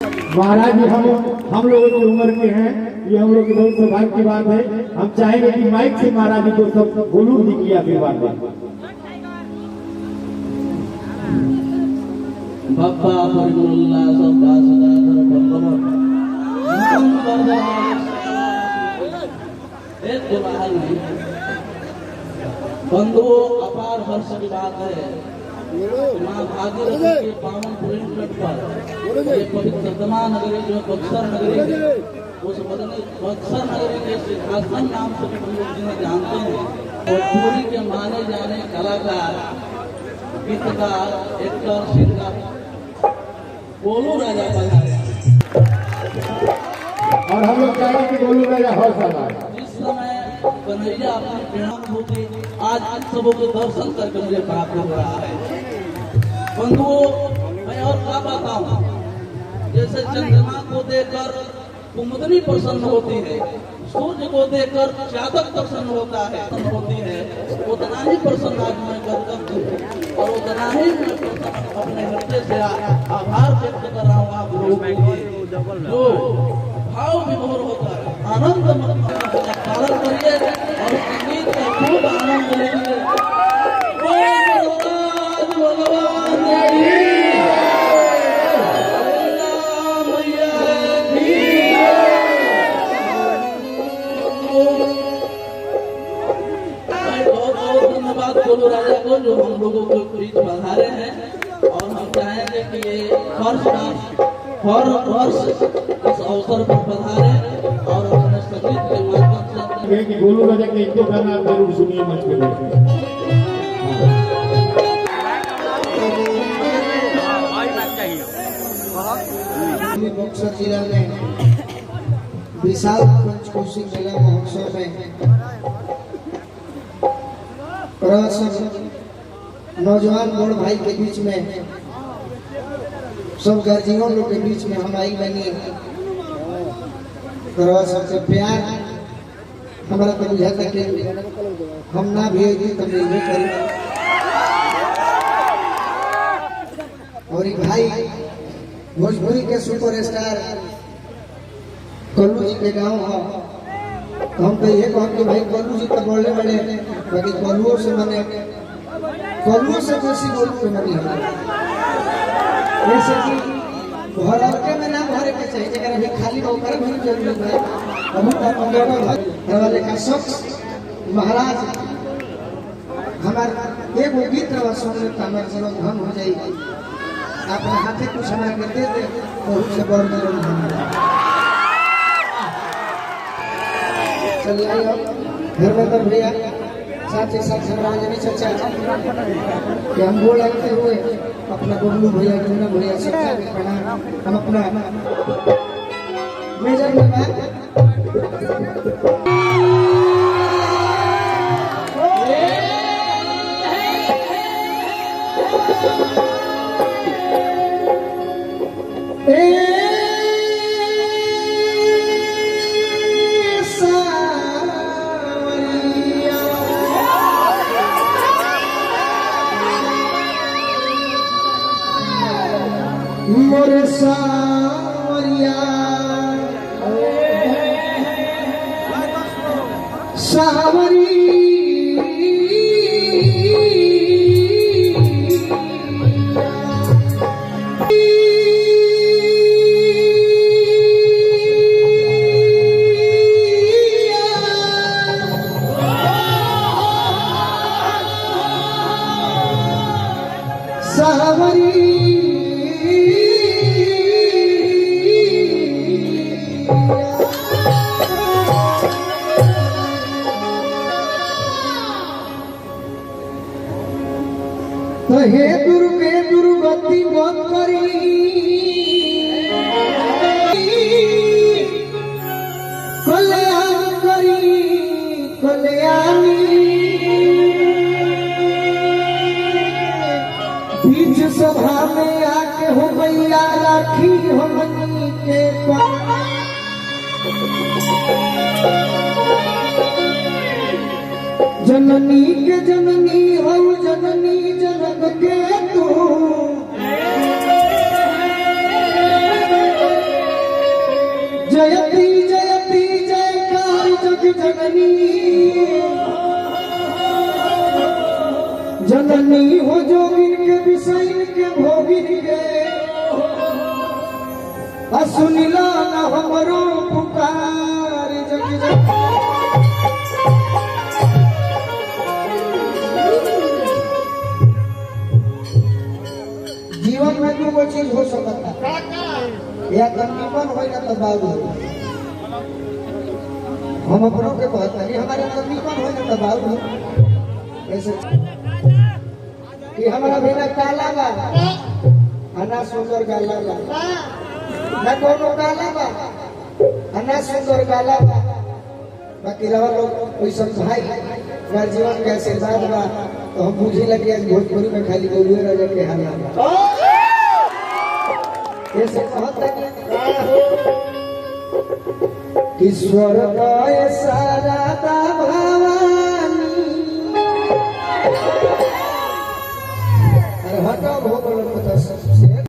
महाराज जी हम लोगों की उम्र के हैं, ये हम लोग की बहुत सौभाग्य की बात है। हम चाहेंगे कि माइक से महाराज जी को सब गोलू जी की आशीर्वाद दें। बाबा परिमल्ला सदा सदाधर भगवान एक दुलाल नहीं बंधुओं, अपार हर्ष की बात है। माँ भागीरथी के पावन पुण्य तट पर ये पवित्र दमा नगरी जो बक्सर नगरी है, उस बक्सर नगरी के सिंहासन नाम से हम लोग जिन्हें जानते हैं, और पूरी के माने जाने कलाकार, गीतकार, एक्टर, सिंगर गोलू राजा पधारे। और हम लोग चाहेंगे कि गोलू राजा हर समय जिस समय कन्हैया अपनी प्रेमानुभूति आज सबों के दर्शन करके मुझे प्राप्त हो रहा है। बंधुओं, मैं और क्या बताऊं, जैसे चंद्रमा को देखकर कुमुदनी प्रसन्न होती है, सूर्य को देखकर चातक प्रसन्न होता है, उतना ही प्रसन्न आज मैं कर और उतना ही मैं प्रसन्न अपने हृदय से आभार व्यक्त कर रहा हूँ आप लोगों के लिए, जो भाव विभोर होता है। आनंद पालन करिए और संगीत का खूब आनंद लीजिए। गोलू राजा को जो हम लोगों को बीच पधारे हैं, और हम चाहेंगे कि ये हर वर्ष इस अवसर पर पधारे और अपने संगीत के माध्यम से कि गोलू राजा के एक दो गाना जरूर सुनिए मंच पे बैठे। बक्सर जिला में विशाल पंचकोशी मेला महोत्सव में नौजवान बड़ भाई के बीच में, सब गर्जियों लोग के बीच में हम आई बनी सबसे प्यार हमारा तो बुझाता कि हम ना भी आई तो मिलवे करी। और भाई भोजपुरी के सुपरस्टार कल्लू जी के गांव है, तो हम तो ये कहते भाई कल्लू जी तो बोलने वाले, बाकी कल्लुओं से मैंने कल्लुओं से कैसी गोलू के मनी है, जैसे कि भर में ना भरे के चाहिए, जगह अभी खाली होकर भी जरूरी है। हम घर वाले का शख्स महाराज हमारे एक वो गीत सुनने का हमारे जीवन धन हो जाएगी। अपने हाथे कुछ हमारे के दे दे बहुत से बड़ जीवन धन। चलिए धर्मेंद्र भैया साथ ही साथ राजनी चर्चा कि हम बोल लगते हुए अपना गोलू भैया जमुना भैया सबका भी प्रणाम। हम अपना मेजर में मोरे सावरिया सावरी तो हे दुर्गे दुर्गति मत करी, कल्याण करी कल्याणी। बीच सभा में आके हो मैया राखी हमनी के जननी के जननी हो जननी जनक के तू जयती जयती जयकार जग जननी जननी हो जोगिन के विषय के भोगिन के असुनिला न हमरो पुकार जग जग जीवन में दो चीज हो सकता या तकलीफन हो ना तो बाबू हम अपनों के कहते हैं हमारे तकलीफन हो ना तो बाबू ऐसे कि हमारा बिना काला बा अना सुंदर गाला बा ना कोनो गाला बा अना सुंदर गाला बा बाकी रहा लोग कोई सब भाई हमारे जीवन के आशीर्वाद बा तो हम बुझी लगे आज भोजपुरी में खाली गोलुए राजा के हाल बा ऐसे कहता कि स्वर्ग सारा भावा